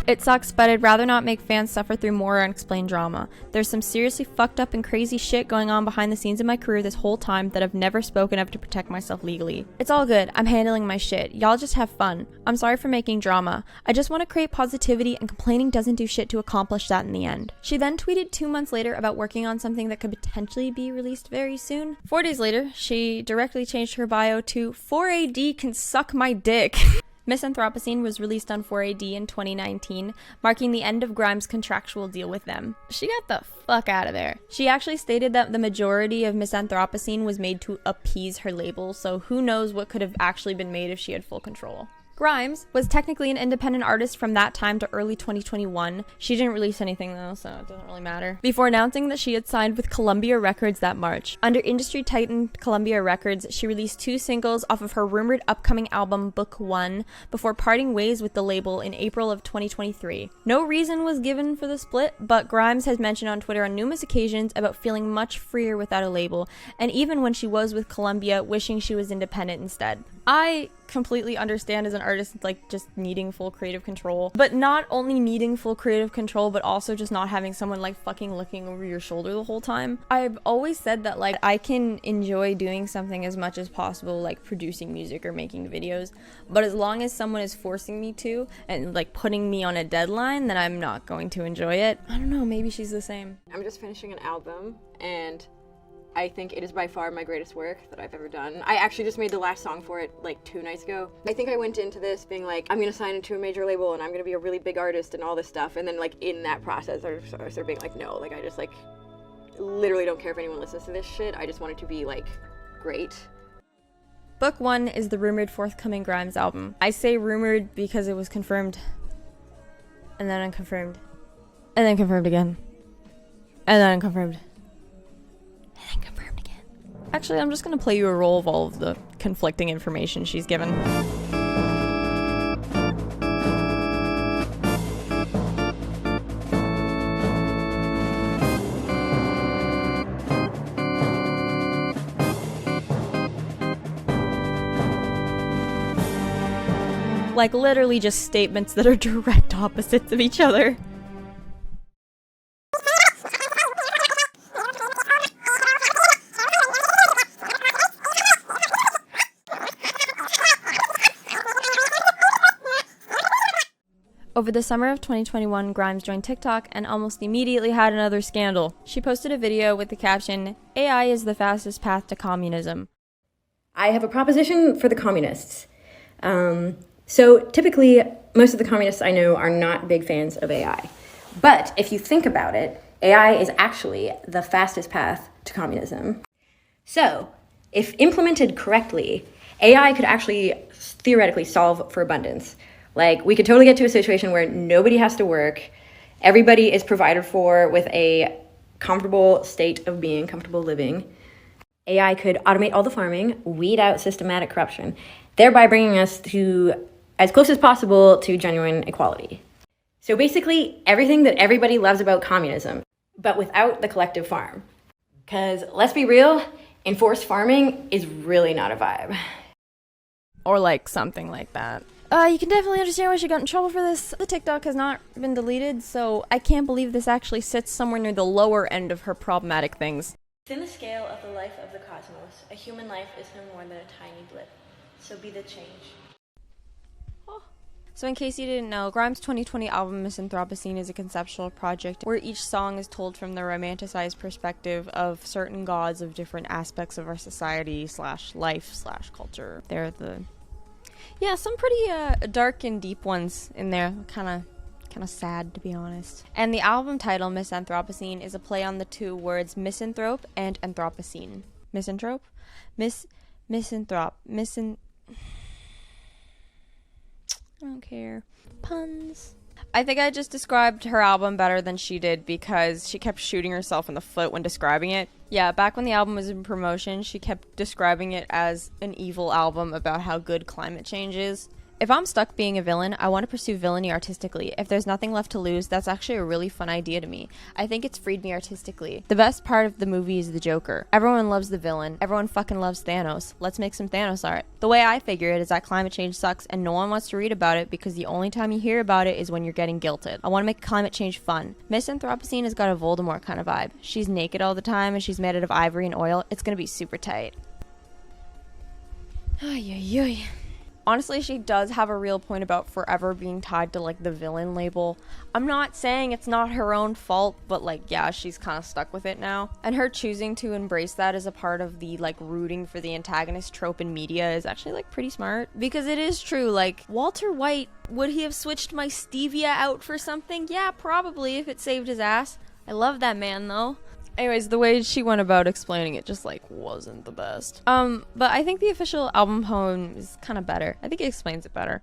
It sucks, but I'd rather not make fans suffer through more unexplained drama. There's some seriously fucked up and crazy shit going on behind the scenes of my career this whole time that I've never spoken of to protect myself legally. It's all good. I'm handling my shit. Y'all just have fun. I'm sorry for making drama. I just want to create positivity, and complaining doesn't do shit to accomplish that in the end. She then tweeted 2 months later about working on something that could potentially be released very soon. 4 days later, she directly changed her bio to 4AD can suck my dick. Miss Anthropocene was released on 4AD in 2019, marking the end of Grimes' contractual deal with them. She got the fuck out of there. She actually stated that the majority of Miss Anthropocene was made to appease her label, so who knows what could have actually been made if she had full control. Grimes was technically an independent artist from that time to early 2021. She didn't release anything though, so it doesn't really matter. Before announcing that she had signed with Columbia Records that March. Under industry titan Columbia Records, she released 2 singles off of her rumored upcoming album Book 1 before parting ways with the label in April of 2023. No reason was given for the split, but Grimes has mentioned on Twitter on numerous occasions about feeling much freer without a label, and even when she was with Columbia, wishing she was independent instead. I completely understand as an artist, like, just needing full creative control, but not only needing full creative control, but also just not having someone like fucking looking over your shoulder the whole time. I've always said that, like, I can enjoy doing something as much as possible, like producing music or making videos, but as long as someone is forcing me to and like putting me on a deadline, then I'm not going to enjoy it. I don't know, maybe she's the same. I'm just finishing an album, and I think it is by far my greatest work that I've ever done. I actually just made the last song for it like 2 nights ago. I think I went into this being like, I'm gonna sign into a major label and I'm gonna be a really big artist and all this stuff. And then like in that process, I started being like, no, like I just like literally don't care if anyone listens to this shit. I just want it to be like great. Book 1 is the rumored forthcoming Grimes album. I say rumored because it was confirmed, and then unconfirmed, and then confirmed again, and then unconfirmed. Actually, I'm just gonna play you a roll of all of the conflicting information she's given. Like, literally just statements that are direct opposites of each other. Over the summer of 2021, Grimes joined TikTok and almost immediately had another scandal. She posted a video with the caption, "AI is the fastest path to communism." I have a proposition for the communists. So typically, most of the communists I know are not big fans of AI. But if you think about it, AI is actually the fastest path to communism. So, if implemented correctly, AI could actually theoretically solve for abundance. Like, we could totally get to a situation where nobody has to work, everybody is provided for with a comfortable state of being, comfortable living. AI could automate all the farming, weed out systematic corruption, thereby bringing us to as close as possible to genuine equality. So basically, everything that everybody loves about communism, but without the collective farm. Because let's be real, enforced farming is really not a vibe. Or like something like that. You can definitely understand why she got in trouble for this. The TikTok has not been deleted, so I can't believe this actually sits somewhere near the lower end of her problematic things. Within the scale of the life of the cosmos, a human life is no more than a tiny blip. So be the change. So in case you didn't know, Grimes' 2020 album Misanthropocene is a conceptual project where each song is told from the romanticized perspective of certain gods of different aspects of our society / life / culture. They're some pretty dark and deep ones in there, kind of sad, to be honest. And the album title, Misanthropocene, is a play on the two words misanthrope and anthropocene. Misanthrope? Misanthrope. I don't care. Puns. I think I just described her album better than she did because she kept shooting herself in the foot when describing it. Yeah, back when the album was in promotion, she kept describing it as an evil album about how good climate change is. If I'm stuck being a villain, I want to pursue villainy artistically. If there's nothing left to lose, that's actually a really fun idea to me. I think it's freed me artistically. The best part of the movie is the Joker. Everyone loves the villain. Everyone fucking loves Thanos. Let's make some Thanos art. The way I figure it is that climate change sucks and no one wants to read about it because the only time you hear about it is when you're getting guilted. I want to make climate change fun. Miss Anthropocene has got a Voldemort kind of vibe. She's naked all the time and she's made out of ivory and oil. It's gonna be super tight. Ay. Honestly, she does have a real point about forever being tied to, like, the villain label. I'm not saying it's not her own fault, but, like, yeah, she's kind of stuck with it now. And her choosing to embrace that as a part of the, like, rooting for the antagonist trope in media is actually, like, pretty smart. Because it is true, like, Walter White, would he have switched my stevia out for something? Yeah, probably, if it saved his ass. I love that man, though. Anyways, the way she went about explaining it just, like, wasn't the best. But I think the official album poem is kind of better. I think it explains it better.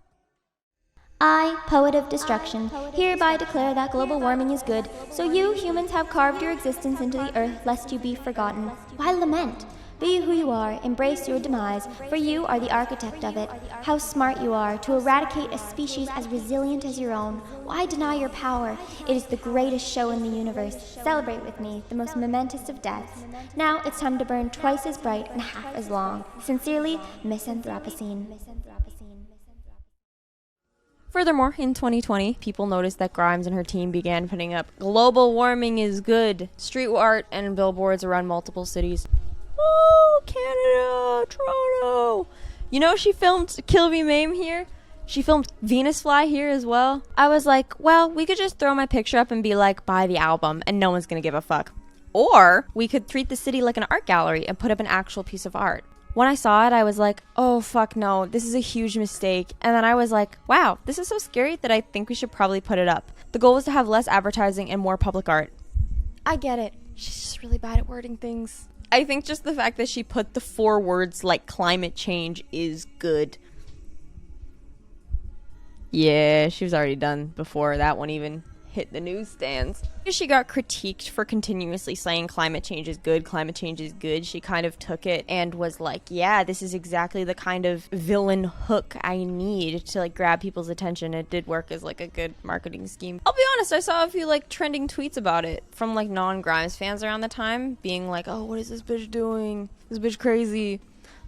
I, poet of destruction, hereby declare that global warming is good, so you humans have carved your existence into the earth lest you be forgotten. Why lament? Be who you are, embrace your demise, for you are the architect of it. How smart you are to eradicate a species as resilient as your own. Why deny your power? It is the greatest show in the universe. Celebrate with me, the most momentous of deaths. Now it's time to burn twice as bright and half as long. Sincerely, Miss Anthropocene. Furthermore, in 2020, people noticed that Grimes and her team began putting up "Global warming is good" street art and billboards around multiple cities. Oh, Canada, Toronto. You know, she filmed Kill Me Mame here. She filmed Venus Fly here as well. I was like, well, we could just throw my picture up and be like, buy the album, and no one's gonna give a fuck. Or we could treat the city like an art gallery and put up an actual piece of art. When I saw it, I was like, oh, fuck no, this is a huge mistake. And then I was like, wow, this is so scary that I think we should probably put it up. The goal was to have less advertising and more public art. I get it. She's just really bad at wording things. I think just the fact that she put the 4 words like climate change is good. Yeah, she was already done before that one even hit the newsstands. She got critiqued for continuously saying climate change is good, she kind of took it and was like, yeah, this is exactly the kind of villain hook I need to like grab people's attention. It did work as like a good marketing scheme. I'll be honest, I saw a few like trending tweets about it from like non-Grimes fans around the time being like, oh, what is this bitch doing? This bitch crazy.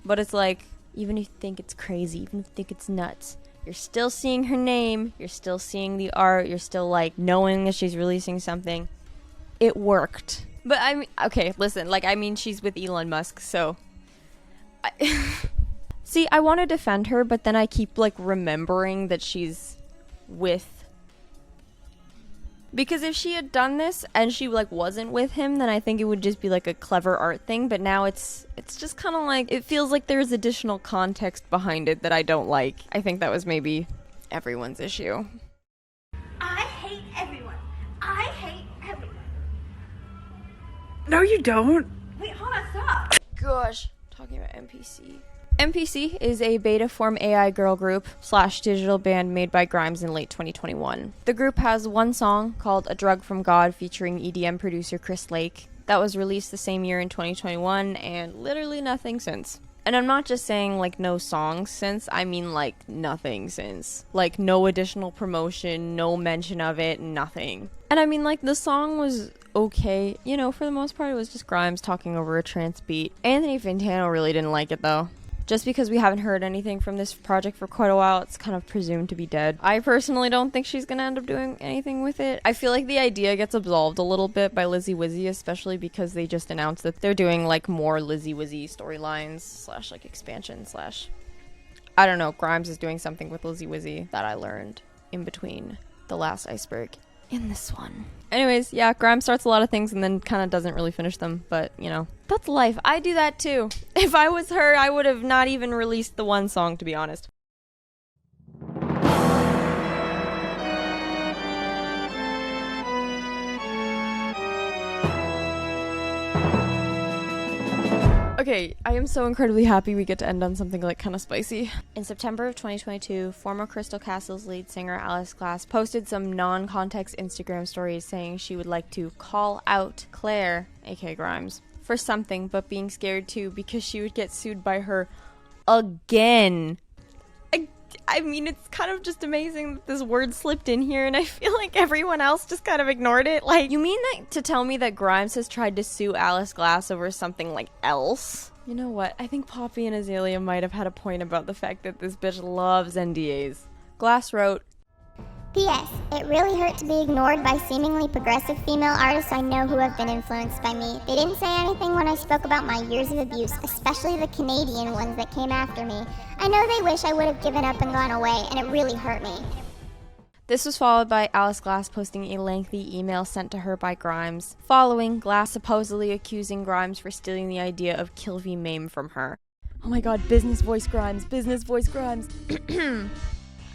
But it's like, even if you think it's crazy, even if you think it's nuts, you're still seeing her name, you're still seeing the art, you're still like knowing that she's releasing something. It worked. But I mean, okay, listen, like, I mean, she's with Elon Musk, so see, I want to defend her, but then I keep like remembering that she's with, because if she had done this and she like wasn't with him, then I think it would just be like a clever art thing. But now it's just kind of like, it feels like there's additional context behind it that I don't like. I think that was maybe everyone's issue. I hate everyone. I hate everyone. No, you don't. Wait, hold on, stop. Gosh, talking about NPC. NPC is a beta form AI girl group / digital band made by Grimes in late 2021. The group has one song called A Drug from God featuring EDM producer Chris Lake that was released the same year in 2021 and literally nothing since. And I'm not just saying like no songs since, I mean like nothing since. Like no additional promotion, no mention of it, nothing. And I mean like the song was okay, you know, for the most part it was just Grimes talking over a trance beat. Anthony Fantano really didn't like it though. Just because we haven't heard anything from this project for quite a while, it's kind of presumed to be dead. I personally don't think she's gonna end up doing anything with it. I feel like the idea gets absolved a little bit by Lizzie Wizzy, especially because they just announced that they're doing like more Lizzie Wizzy storylines / like expansion / I don't know, Grimes is doing something with Lizzie Wizzy that I learned in between the last iceberg in this one. Anyways, yeah, Grimes starts a lot of things and then kind of doesn't really finish them, but, you know, that's life. I do that too. If I was her, I would have not even released the one song, to be honest. Okay, I am so incredibly happy we get to end on something like kind of spicy. In September of 2022, former Crystal Castles lead singer Alice Glass posted some non-context Instagram stories saying she would like to call out Claire, aka Grimes, for something, but being scared too because she would get sued by her again. I mean, it's kind of just amazing that this word slipped in here, and I feel like everyone else just kind of ignored it. Like, you mean that to tell me that Grimes has tried to sue Alice Glass over something like else? You know what? I think Poppy and Azalea might have had a point about the fact that this bitch loves NDAs. Glass wrote, P.S. It really hurt to be ignored by seemingly progressive female artists I know who have been influenced by me. They didn't say anything when I spoke about my years of abuse, especially the Canadian ones that came after me. I know they wish I would have given up and gone away, and it really hurt me. This was followed by Alice Glass posting a lengthy email sent to her by Grimes, following Glass supposedly accusing Grimes for stealing the idea of Kill V Mame from her. Oh my god, business voice Grimes, business voice Grimes.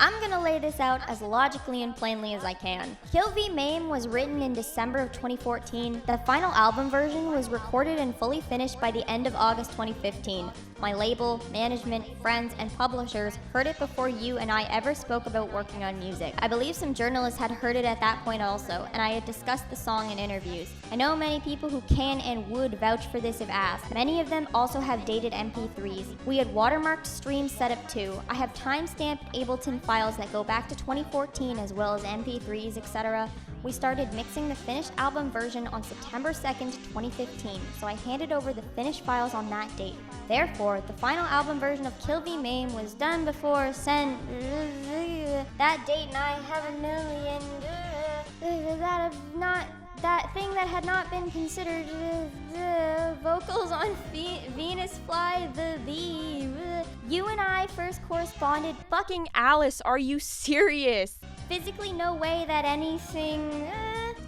I'm gonna lay this out as logically and plainly as I can. Kill V Mame was written in December of 2014. The final album version was recorded and fully finished by the end of August 2015. My label, management, friends, and publishers heard it before you and I ever spoke about working on music. I believe some journalists had heard it at that point also, and I had discussed the song in interviews. I know many people who can and would vouch for this if asked. Many of them also have dated MP3s. We had watermarked streams set up too. I have time-stamped Ableton files that go back to 2014 as well as MP3s, etc. We started mixing the finished album version on September 2nd, 2015, so I handed over the finished files on that date. Therefore, the final album version of Kill V Mame was done before that date, and I have a million that thing that had not been considered vocals on Venus Fly the Bee. You and I first corresponded. Fucking Alice, are you serious? Physically no way that anything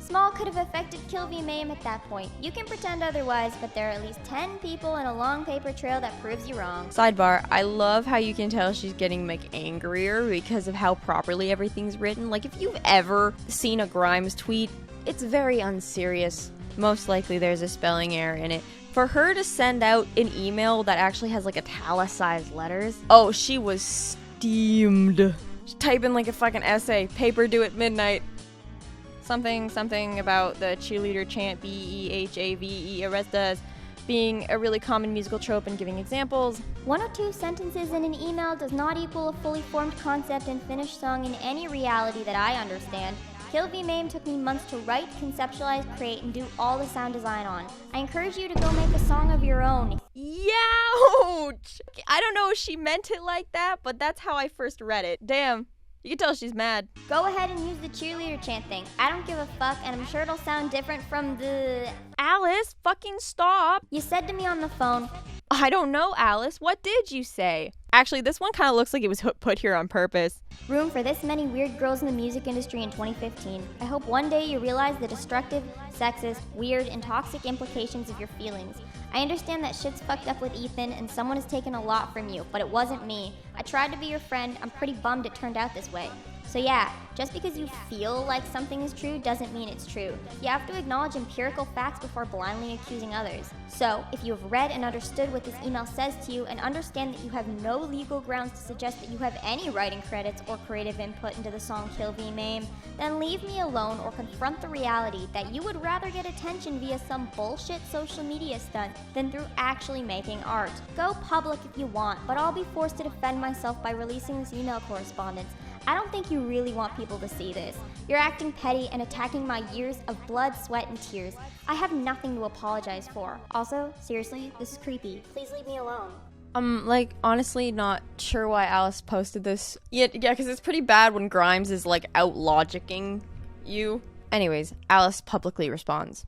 small could have affected Kill V Mame at that point. You can pretend otherwise, but there are at least 10 people in a long paper trail that proves you wrong. Sidebar, I love how you can tell she's getting like angrier because of how properly everything's written. Like if you've ever seen a Grimes tweet, it's very unserious. Most likely there's a spelling error in it. For her to send out an email that actually has like italicized letters, oh, she was steamed. She's typing like a fucking essay. Paper due at midnight. Something about the cheerleader chant B-E-H-A-V-E arrest us being a really common musical trope and giving examples. 1 or 2 sentences in an email does not equal a fully formed concept and finished song in any reality that I understand. Kill V Mame took me months to write, conceptualize, create, and do all the sound design on. I encourage you to go make a song of your own. Youch! I don't know if she meant it like that, but that's how I first read it. Damn. You can tell she's mad. Go ahead and use the cheerleader chant thing. I don't give a fuck, and I'm sure it'll sound different from the... Alice, fucking stop. You said to me on the phone... I don't know, Alice. What did you say? Actually, this one kind of looks like it was put here on purpose. Room for this many weird girls in the music industry in 2015. I hope one day you realize the destructive, sexist, weird, and toxic implications of your feelings. I understand that shit's fucked up with Ethan and someone has taken a lot from you, but it wasn't me. I tried to be your friend. I'm pretty bummed it turned out this way. So yeah, just because you feel like something is true doesn't mean it's true. You have to acknowledge empirical facts before blindly accusing others. So, if you have read and understood what this email says to you and understand that you have no legal grounds to suggest that you have any writing credits or creative input into the song Kill V Mame, then leave me alone or confront the reality that you would rather get attention via some bullshit social media stunt than through actually making art. Go public if you want, but I'll be forced to defend myself by releasing this email correspondence. I don't think you really want people to see this. You're acting petty and attacking my years of blood, sweat, and tears. I have nothing to apologize for. Also, seriously, this is creepy. Please leave me alone. Like, honestly, not sure why Alice posted this. Yeah, because it's pretty bad when Grimes is, like, out-logicking you. Anyways, Alice publicly responds.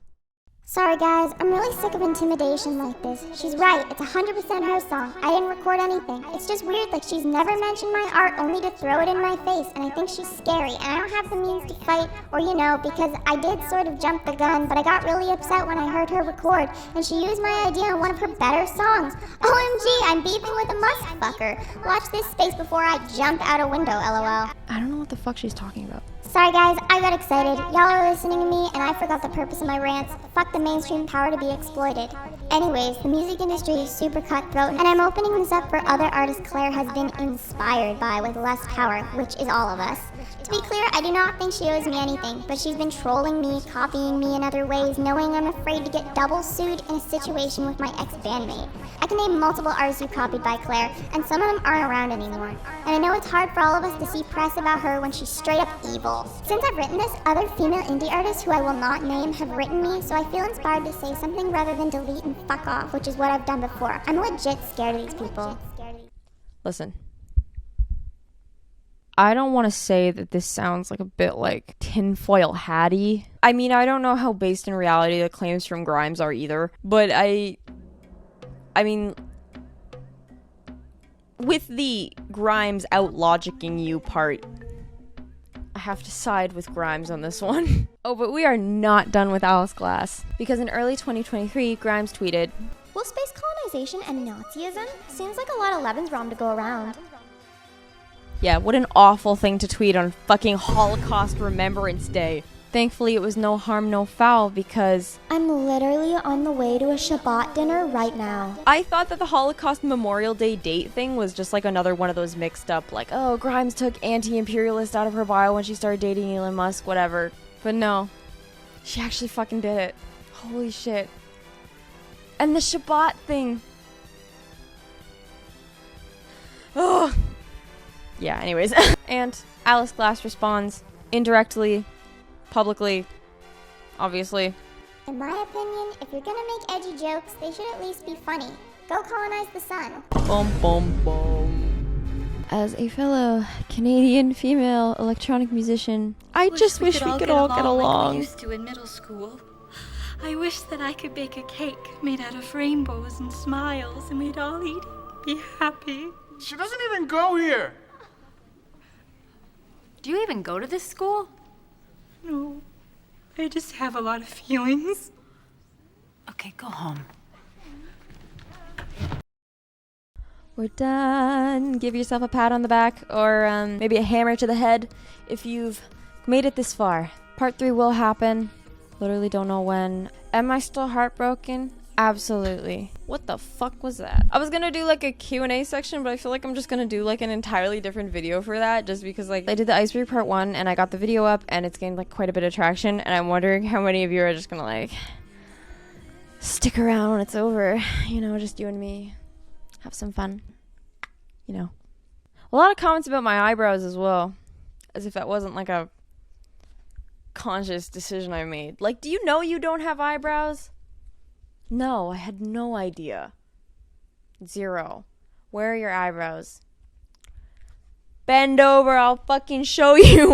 Sorry guys, I'm really sick of intimidation like this. She's right, it's 100% her song. I didn't record anything. It's just weird, like she's never mentioned my art only to throw it in my face, and I think she's scary, and I don't have the means to fight, or because I did sort of jump the gun, but I got really upset when I heard her record, and she used my idea on one of her better songs. OMG, I'm beefing with a musk fucker. Watch this space before I jump out a window, LOL. I don't know what the fuck she's talking about. Sorry guys, I got excited. Y'all are listening to me, and I forgot the purpose of my rants. Fuck the mainstream power to be exploited. Anyways, the music industry is super cutthroat, and I'm opening this up for other artists Claire has been inspired by with less power, which is all of us. To be clear, I do not think she owes me anything, but she's been trolling me, copying me in other ways, knowing I'm afraid to get double sued in a situation with my ex-bandmate. I can name multiple artists who copied by Claire, and some of them aren't around anymore. And I know it's hard for all of us to see press about her when she's straight up evil. Since I've written this, other female indie artists who I will not name have written me, so I feel inspired to say something rather than delete and fuck off, which is what I've done before. I'm legit scared of these people. Listen. I don't want to say that this sounds like a bit like tinfoil hatty. I mean, I don't know how based in reality the claims from Grimes are either, but I mean, with the Grimes out-logicking you part, I have to side with Grimes on this one. Oh, but we are not done with Alice Glass, because in early 2023, Grimes tweeted, Will space colonization and Nazism? Seems like a lot of Lebensraum to go around. Yeah, what an awful thing to tweet on fucking Holocaust Remembrance Day. Thankfully, it was no harm, no foul, because I'm literally on the way to a Shabbat dinner right now. I thought that the Holocaust Memorial Day date thing was just like another one of those mixed up, like, oh, Grimes took anti-imperialist out of her bio when she started dating Elon Musk, whatever. But no, she actually fucking did it. Holy shit. And the Shabbat thing. Oh. Yeah, anyways. And Alice Glass responds indirectly, publicly, obviously. In my opinion, if you're gonna make edgy jokes, they should at least be funny. Go colonize the sun. Bum bum bum. As a fellow Canadian female electronic musician, I just wish we could all get along. Like we used to in middle school. I wish that I could bake a cake made out of rainbows and smiles, and we'd all eat it, be happy. She doesn't even go here. Do you even go to this school? No, I just have a lot of feelings. Okay, go home. We're done. Give yourself a pat on the back, or maybe a hammer to the head if you've made it this far. Part 3 will happen. Literally don't know when. Am I still heartbroken? Absolutely. What the fuck was that? I was gonna do like a Q&A section, but I feel like I'm just gonna do like an entirely different video for that, just because like I did the Iceberg part 1 and I got the video up and it's gained like quite a bit of traction, and I'm wondering how many of you are just gonna like stick around when it's over, you know, just you and me, have some fun, you know. A lot of comments about my eyebrows as well, as if that wasn't like a conscious decision I made. Like, do you know you don't have eyebrows? No, I had no idea. 0. Where are your eyebrows? Bend over, I'll fucking show you.